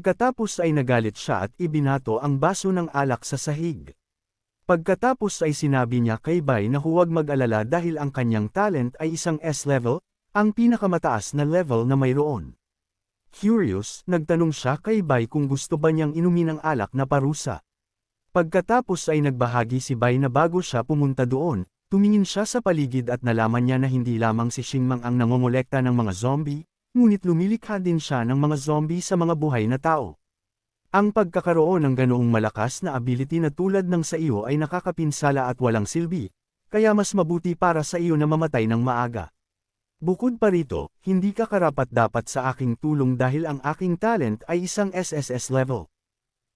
Pagkatapos ay nagalit siya at ibinato ang baso ng alak sa sahig. Pagkatapos ay sinabi niya kay Bai na huwag mag-alala dahil ang kanyang talent ay isang S-level, ang pinakamataas na level na mayroon. Curious, nagtanong siya kay Bai kung gusto ba niyang inumin ang alak na parusa. Pagkatapos ay nagbahagi si Bai na bago siya pumunta doon, tumingin siya sa paligid at nalaman niya na hindi lamang si Xingmang ang nangongolekta ng mga zombie, ngunit lumilikha din siya ng mga zombie sa mga buhay na tao. Ang pagkakaroon ng ganoong malakas na ability na tulad ng sa iyo ay nakakapinsala at walang silbi, kaya mas mabuti para sa iyo na mamatay ng maaga. Bukod pa rito, hindi ka karapat-dapat sa aking tulong dahil ang aking talent ay isang SSS level.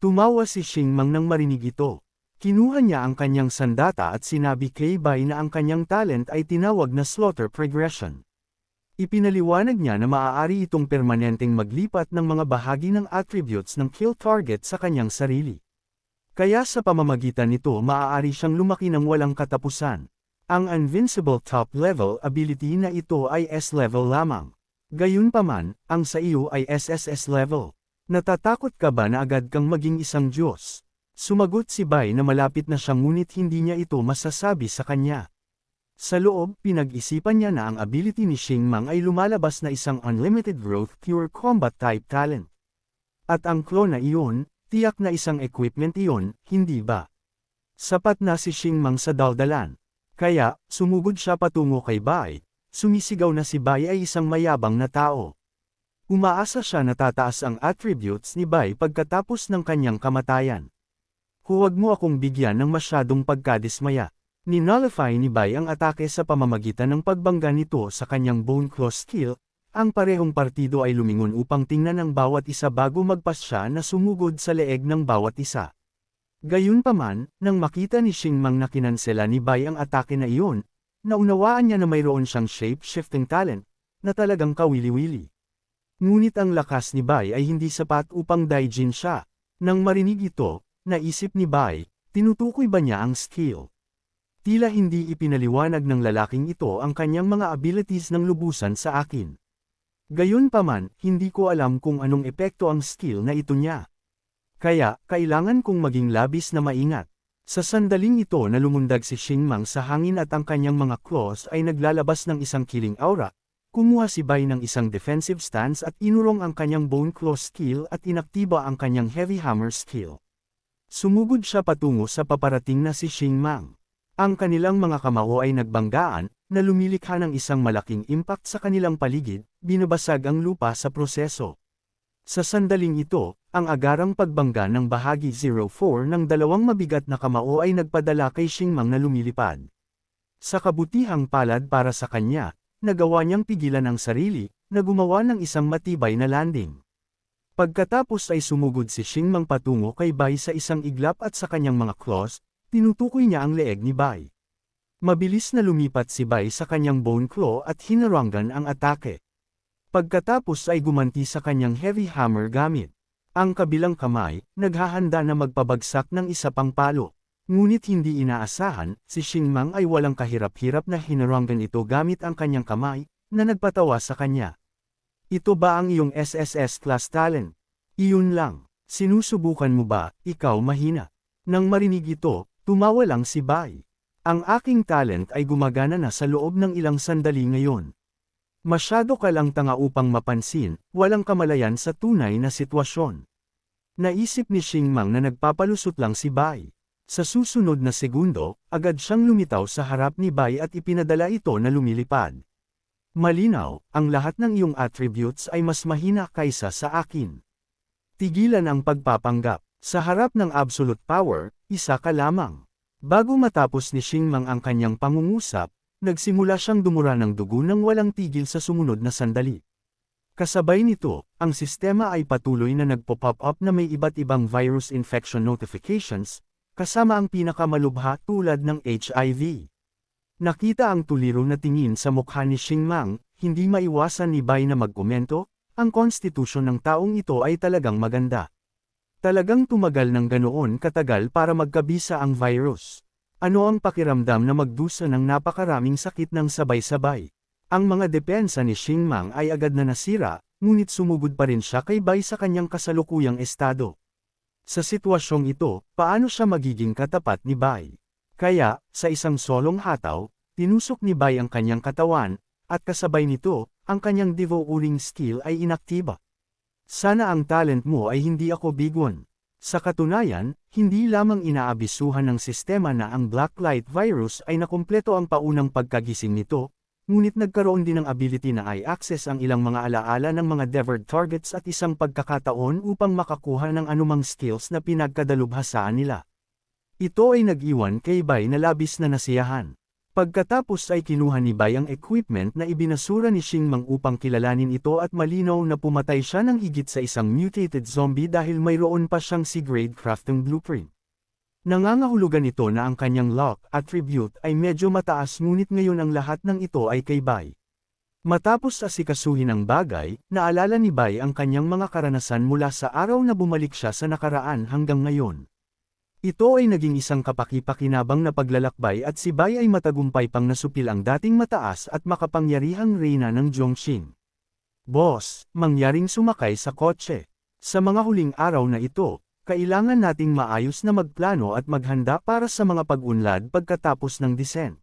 Tumawa si Xingmang nang marinig ito. Kinuha niya ang kanyang sandata at sinabi kay Bai na ang kanyang talent ay tinawag na Slaughter Progression. Ipinaliwanag niya na maaari itong permanenteng maglipat ng mga bahagi ng attributes ng kill target sa kanyang sarili. Kaya sa pamamagitan nito maaari siyang lumaki ng walang katapusan. Ang Invincible Top Level ability na ito ay S-level lamang. Gayunpaman, ang sa iyo ay SSS level. Natatakot ka ba na agad kang maging isang Diyos? Sumagot si Bai na malapit na siya ngunit hindi niya ito masasabi sa kanya. Sa loob, pinag-isipan niya na ang ability ni Xingmang ay lumalabas na isang unlimited growth pure combat type talent. At ang clone na iyon, tiyak na isang equipment iyon, hindi ba? Sapat na si Xingmang sa daldalan. Kaya, sumugod siya patungo kay Bai, sumisigaw na si Bai ay isang mayabang na tao. Umaasa siya na tataas ang attributes ni Bai pagkatapos ng kanyang kamatayan. Huwag mo akong bigyan ng masyadong pagkadismaya. Ninullify ni Bai ang atake sa pamamagitan ng pagbangga nito sa kanyang Bone Claw skill, ang parehong partido ay lumingon upang tingnan ang bawat isa bago magpasya na sumugod sa leeg ng bawat isa. Gayunpaman, nang makita ni Xingmang na kinansela ni Bai ang atake na iyon, naunawaan niya na mayroon siyang shape-shifting talent, na talagang kawili-wili. Ngunit ang lakas ni Bai ay hindi sapat upang daijin siya. Nang marinig ito, naisip ni Bai, tinutukoy ba niya ang skill? Tila hindi ipinaliwanag ng lalaking ito ang kanyang mga abilities ng lubusan sa akin. Gayunpaman, hindi ko alam kung anong epekto ang skill na ito niya. Kaya, kailangan kong maging labis na maingat. Sa sandaling ito na lumundag si Xingmang sa hangin at ang kanyang mga claws ay naglalabas ng isang killing aura, kumuha si Bai ng isang defensive stance at inurong ang kanyang Bone Claw skill at inaktiba ang kanyang Heavy Hammer skill. Sumugod siya patungo sa paparating na si Xingmang. Ang kanilang mga kamao ay nagbanggaan, na lumilikha ng isang malaking impact sa kanilang paligid, binabasag ang lupa sa proseso. Sa sandaling ito, ang agarang pagbangga ng bahagi 04 ng dalawang mabigat na kamao ay nagpadala kay Xingmang na lumilipad. Sa kabutihang palad para sa kanya, nagawa niyang pigilan ang sarili, na gumawa ng isang matibay na landing. Pagkatapos ay sumugod si Xingmang patungo kay Bai sa isang iglap at sa kanyang mga claws, tinutukoy niya ang leeg ni Bai. Mabilis na lumipat si Bai sa kanyang Bone Claw at hinarangan ang atake. Pagkatapos ay gumanti sa kanyang Heavy Hammer gamit. Ang kabilang kamay, naghahanda na magpabagsak ng isa pang palo. Ngunit hindi inaasahan, si Xingmang ay walang kahirap-hirap na hinarangan ito gamit ang kanyang kamay, na nagpatawa sa kanya. Ito ba ang iyong SSS class talent? Iyon lang. Sinusubukan mo ba, ikaw mahina? Nang marinig ito, tumawa lang si Bai. Ang aking talent ay gumagana na sa loob ng ilang sandali ngayon. Masyado ka lang tanga upang mapansin, walang kamalayan sa tunay na sitwasyon. Naisip ni Xingmang na nagpapalusot lang si Bai. Sa susunod na segundo, agad siyang lumitaw sa harap ni Bai at ipinadala ito na lumilipad. Malinaw, ang lahat ng iyong attributes ay mas mahina kaysa sa akin. Tigilan ang pagpapanggap. Sa harap ng absolute power, isa ka lamang. Bago matapos ni Xingmang ang kanyang pangungusap, nagsimula siyang dumura ng dugo nang walang tigil sa sumunod na sandali. Kasabay nito, ang sistema ay patuloy na nagpo-pop up na may iba't ibang virus infection notifications, kasama ang pinakamalubha tulad ng HIV. Nakita ang tuliro na tingin sa mukha ni Xingmang, hindi maiwasan ni Bai na magkomento, ang konstitusyon ng taong ito ay talagang maganda. Talagang tumagal ng ganoon katagal para magkabisa ang virus. Ano ang pakiramdam na magdusa ng napakaraming sakit ng sabay-sabay? Ang mga depensa ni Xingmang ay agad na nasira, ngunit sumugod pa rin siya kay Bai sa kanyang kasalukuyang estado. Sa sitwasyong ito, paano siya magiging katapat ni Bai? Kaya, sa isang solong hataw, tinusok ni Bai ang kanyang katawan, at kasabay nito, ang kanyang devouring skill ay inaktiba. Sana ang talent mo ay hindi ako bigwan. Sa katunayan, hindi lamang inaabisuhan ng sistema na ang Blacklight virus ay nakumpleto ang paunang pagkagising nito, ngunit nagkaroon din ng ability na i-access ang ilang mga alaala ng mga devoured targets at isang pagkakataon upang makakuha ng anumang skills na pinagkadalubhasaan nila. Ito ay nag-iwan kay Bai na labis na nasiyahan. Pagkatapos ay kinuha ni Bai ang equipment na ibinasura ni Xing Mang upang kilalanin ito at malinaw na pumatay siya ng higit sa isang mutated zombie dahil mayroon pa siyang C-grade crafting blueprint. Nangangahulugan ito na ang kanyang luck attribute ay medyo mataas ngunit ngayon ang lahat ng ito ay kay Bai. Matapos asikasuhin ang bagay, naalala ni Bai ang kanyang mga karanasan mula sa araw na bumalik siya sa nakaraan hanggang ngayon. Ito ay naging isang kapaki-pakinabang na paglalakbay at si Bai ay matagumpay pang nasupil ang dating mataas at makapangyarihang reyna ng Zhongqing. Boss, mangyaring sumakay sa kotse. Sa mga huling araw na ito, kailangan nating maayos na magplano at maghanda para sa mga pag-unlad pagkatapos ng descent.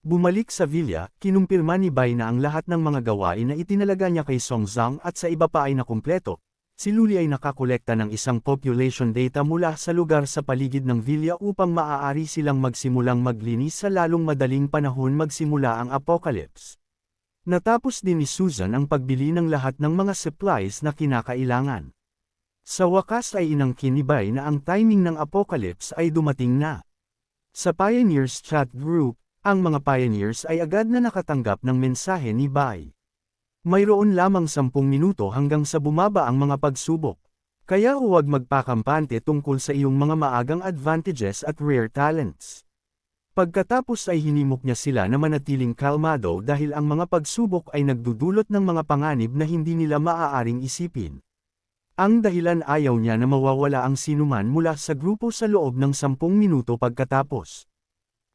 Bumalik sa villa, kinumpirma ni Bai na ang lahat ng mga gawain na itinalaga niya kay Song Zhang at sa iba pa ay nakumpleto. Si Luli ay nakakolekta ng isang population data mula sa lugar sa paligid ng villa upang maaari silang magsimulang maglinis sa lalong madaling panahon magsimula ang apocalypse. Natapos din ni Susan ang pagbili ng lahat ng mga supplies na kinakailangan. Sa wakas ay inangkin ni Bai na ang timing ng apocalypse ay dumating na. Sa Pioneers Chat Group, ang mga Pioneers ay agad na nakatanggap ng mensahe ni Bai. Mayroon lamang 10 minuto hanggang sa bumaba ang mga pagsubok. Kaya huwag magpakampante tungkol sa iyong mga maagang advantages at rare talents. Pagkatapos ay hinimok niya sila na manatiling kalmado dahil ang mga pagsubok ay nagdudulot ng mga panganib na hindi nila maaaring isipin. Ang dahilan ayaw niya na mawawala ang sinuman mula sa grupo sa loob ng 10 minuto pagkatapos.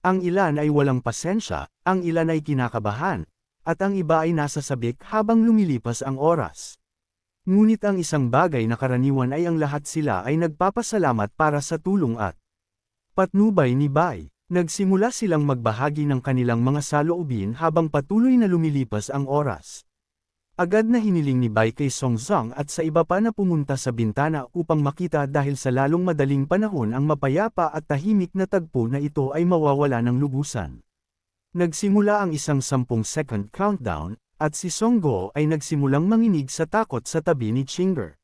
Ang ilan ay walang pasensya, ang ilan ay kinakabahan, at ang iba ay nasa sabik habang lumilipas ang oras. Ngunit ang isang bagay na karaniwan ay ang lahat sila ay nagpapasalamat para sa tulong at patnubay ni Bai. Nagsimula silang magbahagi ng kanilang mga saloobin habang patuloy na lumilipas ang oras. Agad na hiniling ni Bai kay Song Zhang at sa iba pa na pumunta sa bintana upang makita dahil sa lalong madaling panahon ang mapayapa at tahimik na tagpo na ito ay mawawala ng lubusan. Nagsimula ang isang 10-second countdown, at si Song Go ay nagsimulang manginig sa takot sa tabi ni Chinger.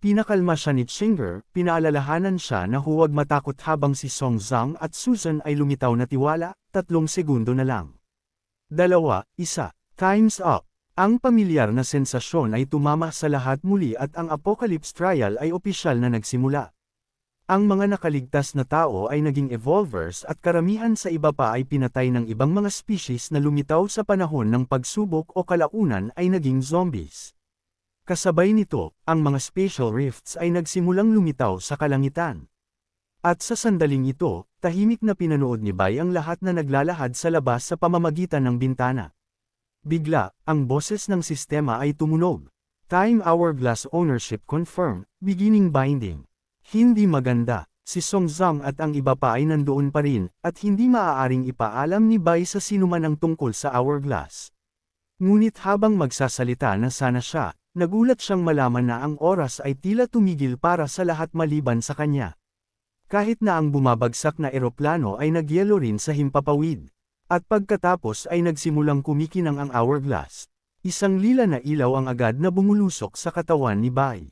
Pinakalma siya ni Chinger, pinaalalahanan siya na huwag matakot habang si Song Zhang at Susan ay lumitaw na tiwala, 3 segundo na lang. 2, 1, time's up. Ang pamilyar na sensasyon ay tumama sa lahat muli at ang Apocalypse Trial ay opisyal na nagsimula. Ang mga nakaligtas na tao ay naging evolvers at karamihan sa iba pa ay pinatay ng ibang mga species na lumitaw sa panahon ng pagsubok o kalaunan ay naging zombies. Kasabay nito, ang mga spatial rifts ay nagsimulang lumitaw sa kalangitan. At sa sandaling ito, tahimik na pinanood ni Bai ang lahat na naglalahad sa labas sa pamamagitan ng bintana. Bigla, ang boses ng sistema ay tumunog. Time Hourglass Ownership Confirmed, Beginning Binding. Hindi maganda, si Song Zhang at ang iba pa ay nandoon pa rin, at hindi maaaring ipaalam ni Bai sa sinuman ang tungkol sa Hourglass. Ngunit habang magsasalita na sana siya, nagulat siyang malaman na ang oras ay tila tumigil para sa lahat maliban sa kanya. Kahit na ang bumabagsak na eroplano ay nagyelo rin sa himpapawid. At pagkatapos ay nagsimulang kumikinang ang hourglass. Isang lila na ilaw ang agad na bumulusok sa katawan ni Bai.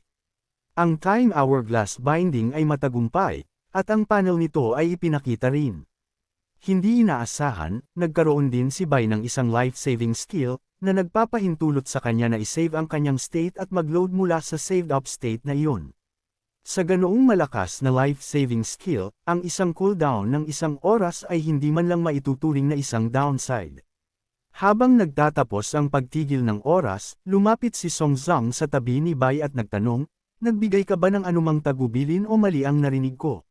Ang time hourglass binding ay matagumpay, at ang panel nito ay ipinakita rin. Hindi inaasahan, nagkaroon din si Bai ng isang life-saving skill, na nagpapahintulot sa kanya na isave ang kanyang state at mag-load mula sa saved-up state na iyon. Sa ganoong malakas na life-saving skill, ang isang cooldown ng 1 oras ay hindi man lang maituturing na isang downside. Habang nagtatapos ang pagtigil ng oras, lumapit si Song Zhang sa tabi ni Bai at nagtanong, "Nagbigay ka ba ng anumang tagubilin o mali ang narinig ko?"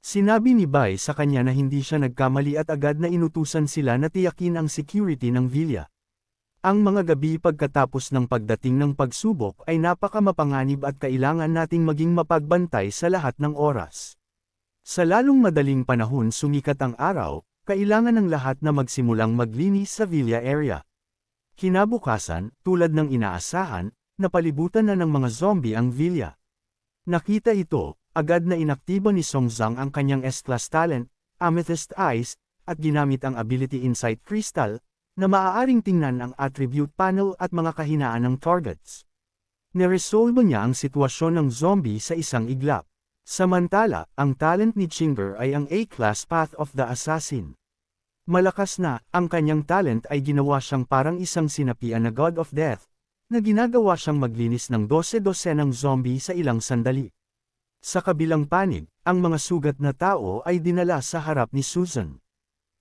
Sinabi ni Bai sa kanya na hindi siya nagkamali at agad na inutusan sila na tiyakin ang security ng villa. Ang mga gabi pagkatapos ng pagdating ng pagsubok ay napakamapanganib at kailangan nating maging mapagbantay sa lahat ng oras. Sa lalong madaling panahon sumikat ang araw, kailangan ng lahat na magsimulang maglinis sa villa area. Kinabukasan, tulad ng inaasahan, napalibutan na ng mga zombie ang villa. Nakita ito, agad na inaktibo ni Song Zhang ang kanyang S-Class talent, Amethyst Eyes, at ginamit ang Ability Insight Crystal, na maaaring tingnan ang attribute panel at mga kahinaan ng targets. Neresolve niya ang sitwasyon ng zombie sa isang iglap. Samantala, ang talent ni Chinger ay ang A-Class Path of the Assassin. Malakas na, ang kanyang talent ay ginawa siyang parang isang sinapian na God of Death, na ginagawa siyang maglinis ng 12-12 ng zombie sa ilang sandali. Sa kabilang panig, ang mga sugat na tao ay dinala sa harap ni Susan.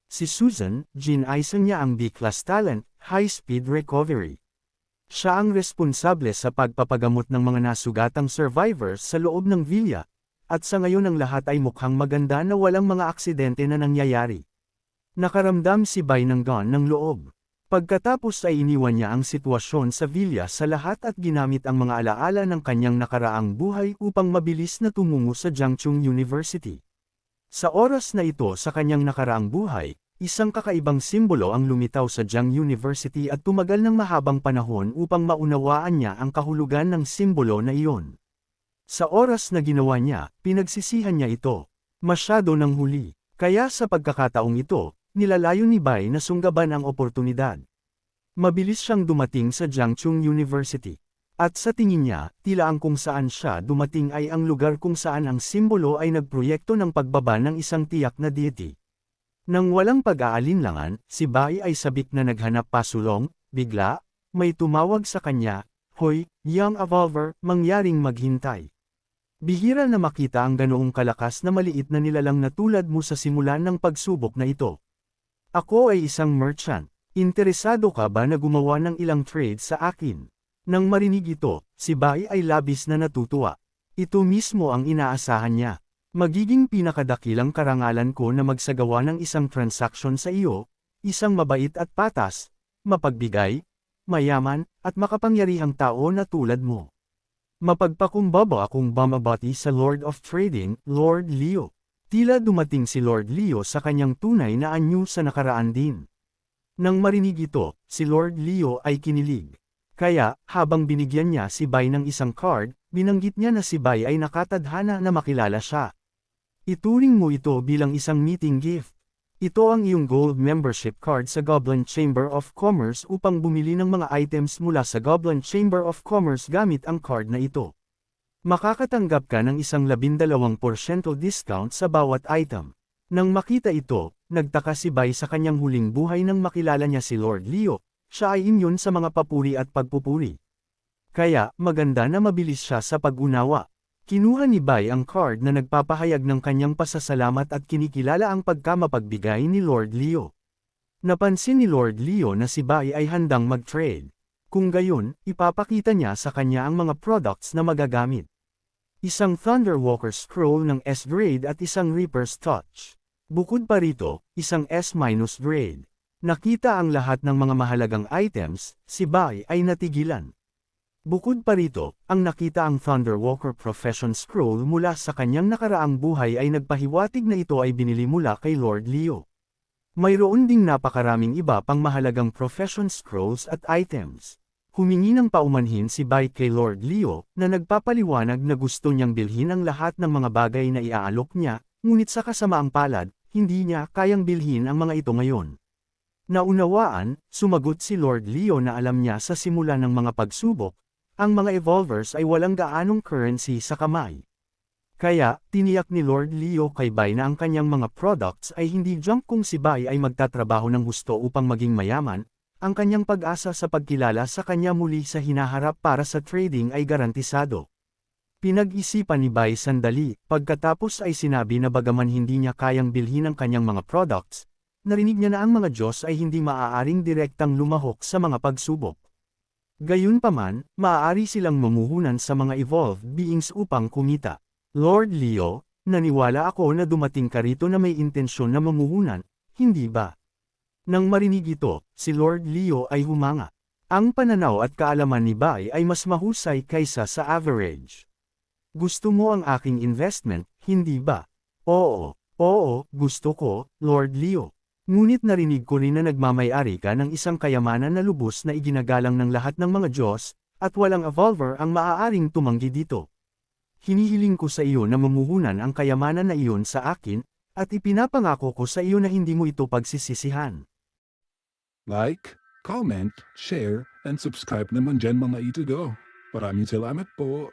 Si Susan, ginaisan niya ang B-Class talent, High Speed Recovery. Siya ang responsable sa pagpapagamot ng mga nasugatang survivors sa loob ng villa, at sa ngayon ang lahat ay mukhang maganda na walang mga aksidente na nangyayari. Nakaramdam si Bai ng gaan ng loob. Pagkatapos ay iniwan niya ang sitwasyon sa villa sa lahat at ginamit ang mga alaala ng kanyang nakaraang buhay upang mabilis na tumungo sa Jiangchung University. Sa oras na ito sa kanyang nakaraang buhay, isang kakaibang simbolo ang lumitaw sa Jiang University at tumagal ng mahabang panahon upang maunawaan niya ang kahulugan ng simbolo na iyon. Sa oras na ginawa niya, pinagsisihan niya ito. Masyado nang huli. Kaya sa pagkakataong ito, nilalayo ni Bai na sunggaban ang oportunidad. Mabilis siyang dumating sa Jiangchung University. At sa tingin niya, tila ang kung saan siya dumating ay ang lugar kung saan ang simbolo ay nagproyekto ng pagbaba ng isang tiyak na deity. Nang walang pag-aalinlangan, si Bai ay sabik na naghanap pasulong, bigla, may tumawag sa kanya, "Hoy, young evolver, mangyaring maghintay." Bihira na makita ang ganoong kalakas na maliit na nilalang na tulad mo sa simulan ng pagsubok na ito. Ako ay isang merchant. Interesado ka ba na gumawa ng ilang trade sa akin? Nang marinig ito, si Bai ay labis na natutuwa. Ito mismo ang inaasahan niya. Magiging pinakadakilang karangalan ko na magsagawa ng isang transaksyon sa iyo, isang mabait at patas, mapagbigay, mayaman, at makapangyarihang tao na tulad mo. Mapagpakumbaba akong bumabati sa Lord of Trading, Lord Leo. Tila dumating si Lord Leo sa kanyang tunay na anyo sa nakaraan din. Nang marinig ito, si Lord Leo ay kinilig. Kaya, habang binigyan niya si Bai ng isang card, binanggit niya na si Bai ay nakatadhana na makilala siya. Ituring mo ito bilang isang meeting gift. Ito ang iyong gold membership card sa Goblin Chamber of Commerce upang bumili ng mga items mula sa Goblin Chamber of Commerce gamit ang card na ito. Makakatanggap ka ng isang 12% discount sa bawat item. Nang makita ito, nagtaka si Bai sa kanyang huling buhay nang makilala niya si Lord Leo, siya ay immune sa mga papuri at pagpupuri. Kaya, maganda na mabilis siya sa pag-unawa. Kinuha ni Bai ang card na nagpapahayag ng kanyang pasasalamat at kinikilala ang pagkamapagbigay ni Lord Leo. Napansin ni Lord Leo na si Bai ay handang mag-trade. Kung gayon, ipapakita niya sa kanya ang mga products na magagamit. Isang Thunderwalker Scroll ng S-grade at isang Reaper's Touch. Bukod pa rito, isang S-grade. Nakita ang lahat ng mga mahalagang items, si Bai ay natigilan. Bukod pa rito, ang nakita ang Thunderwalker Profession Scroll mula sa kanyang nakaraang buhay ay nagpahiwatig na ito ay binili mula kay Lord Leo. Mayroon ding napakaraming iba pang mahalagang Profession Scrolls at items. Humingi ng paumanhin si Bai kay Lord Leo, na nagpapaliwanag na gusto niyang bilhin ang lahat ng mga bagay na iaalok niya, ngunit sa kasamaang palad, hindi niya kayang bilhin ang mga ito ngayon. Naunawaan, sumagot si Lord Leo na alam niya sa simula ng mga pagsubok, ang mga evolvers ay walang gaanong currency sa kamay. Kaya, tiniyak ni Lord Leo kay Bai na ang kanyang mga products ay hindi junk kung si Bai ay magtatrabaho ng husto upang maging mayaman, ang kanyang pag-asa sa pagkilala sa kanya muli sa hinaharap para sa trading ay garantisado. Pinag-isipan ni Bai sandali, pagkatapos ay sinabi na bagaman hindi niya kayang bilhin ang kanyang mga products, narinig niya na ang mga Diyos ay hindi maaaring direktang lumahok sa mga pagsubok. Gayunpaman, maaari silang mamuhunan sa mga evolved beings upang kumita. Lord Leo, naniwala ako na dumating ka rito na may intensyon na mamuhunan, hindi ba? Nang marinig ito, si Lord Leo ay humanga. Ang pananaw at kaalaman ni Bai ay mas mahusay kaysa sa average. Gusto mo ang aking investment, hindi ba? Oo, gusto ko, Lord Leo. Ngunit narinig ko rin na nagmamay-ari ka ng isang kayamanan na lubos na iginagalang ng lahat ng mga Diyos, at walang evolver ang maaaring tumanggi dito. Hinihiling ko sa iyo na mamuhunan ang kayamanan na iyon sa akin, at ipinapangako ko sa iyo na hindi mo ito pagsisisihan. Like, comment, share, and subscribe naman dyan mga ito go. Maraming salamat po.